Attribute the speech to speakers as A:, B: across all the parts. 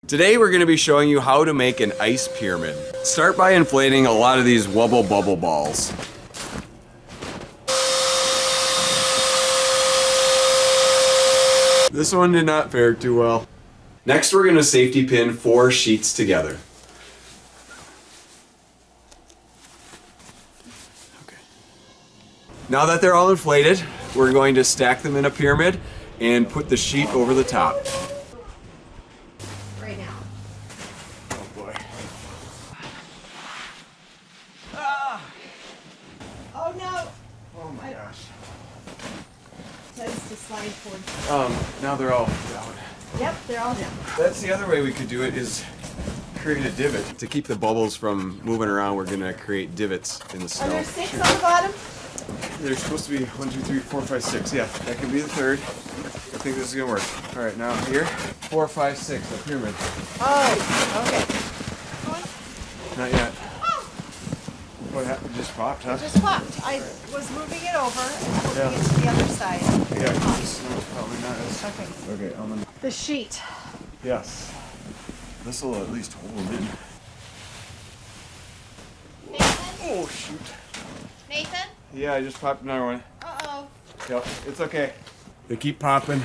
A: Today we're going to be showing you how to make an ice pyramid. Start by inflating a lot of these Wubble bubble balls. This one did not fare too well. Next we're going to safety pin 4 sheets together. Okay. Now that they're all inflated, we're going to stack them in a pyramid and put the sheet over the top.
B: Right now.
A: Oh boy. Ah!
B: Oh no!
A: Oh my gosh.
B: Tends to slide forward.
A: Now they're all down.
B: Yep, they're all down.
A: That's the other way we could do it, is create a divot. To keep the bubbles from moving around, we're gonna create divots in the snow.
B: Are there 6 on the bottom?
A: There's supposed to be 1, 2, 3, 4, 5, 6. Yeah, that can be the third. I think this is gonna work. All right, now here, 4, 5, 6, a pyramid.
B: Oh, okay.
A: Not yet. What happened? Just popped, huh?
B: It just popped. I was moving it over and moving
A: Yeah.
B: it to the other side.
A: Yeah, 'cause the snow's probably not as...
B: Okay.
A: Okay, I'm gonna...
B: The sheet.
A: Yes. This will at least hold it.
C: Nathan?
A: Oh, shoot.
C: Nathan?
A: Yeah, I just popped another one.
C: Uh-oh.
A: Yep, it's okay. They keep popping.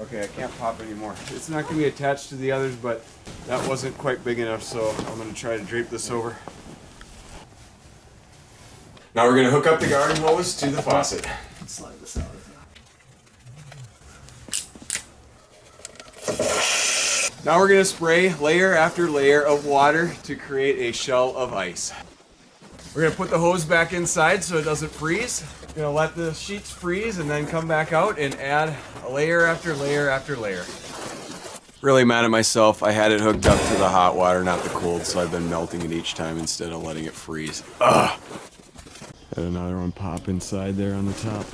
A: Okay, I can't pop anymore. It's not going to be attached to the others, but that wasn't quite big enough, so I'm going to try to drape this over. Now we're going to hook up the garden hose to the faucet.
B: Let's slide this out.
A: Now we're going to spray layer after layer of water to create a shell of ice. We're going to put the hose back inside so it doesn't freeze. We're going to let the sheets freeze and then come back out and add a layer after layer after layer. Really mad at myself. I had it hooked up to the hot water, not the cold, so I've been melting it each time instead of letting it freeze. Ugh. Had another one pop inside there on the top.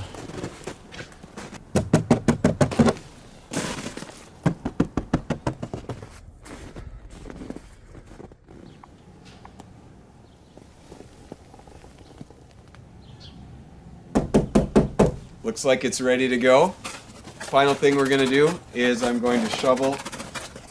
A: Looks like it's ready to go. Final thing we're going to do is I'm going to shovel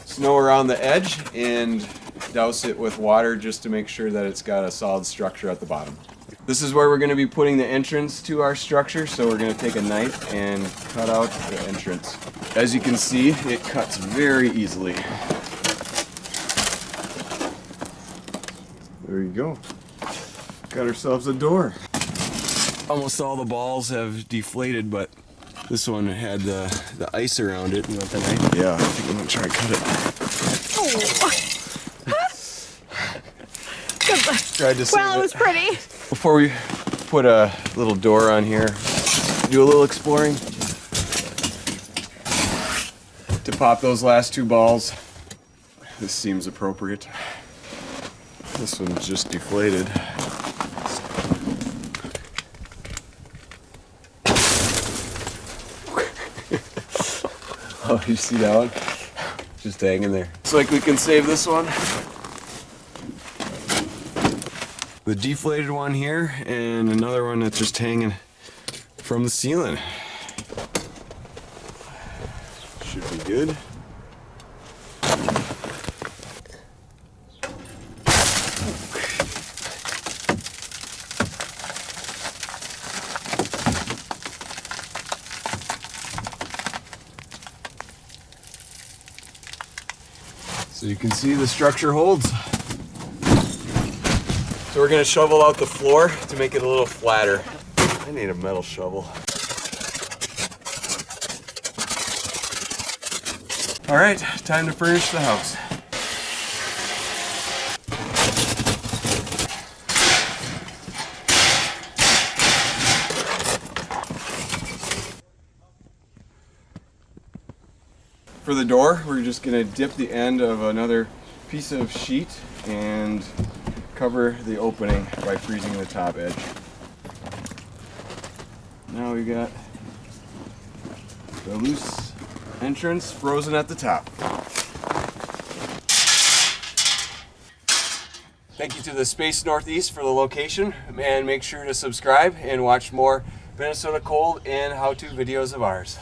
A: snow around the edge and douse it with water just to make sure that it's got a solid structure at the bottom. This is where we're going to be putting the entrance to our structure, so we're going to take a knife and cut out the entrance. As you can see, it cuts very easily. There you go. Got ourselves a door. Almost all the balls have deflated, but this one had the ice around it. You want the knife? Yeah, I think I'm gonna try and cut it. Tried to save
B: Well, it was pretty.
A: Before we put a little door on here, do a little exploring. To pop those last 2 balls, this seems appropriate. This one's just deflated. Oh, you see that one? Just hanging there. Looks like we can save this one. The deflated one here, and another one that's just hanging from the ceiling. Should be good. So you can see the structure holds. So we're gonna shovel out the floor to make it a little flatter. I need a metal shovel. All right, time to furnish the house. For the door, we're just gonna dip the end of another piece of sheet and cover the opening by freezing the top edge. Now we got the loose entrance frozen at the top. Thank you to the Space Northeast for the location, and make sure to subscribe and watch more Minnesota cold and how-to videos of ours.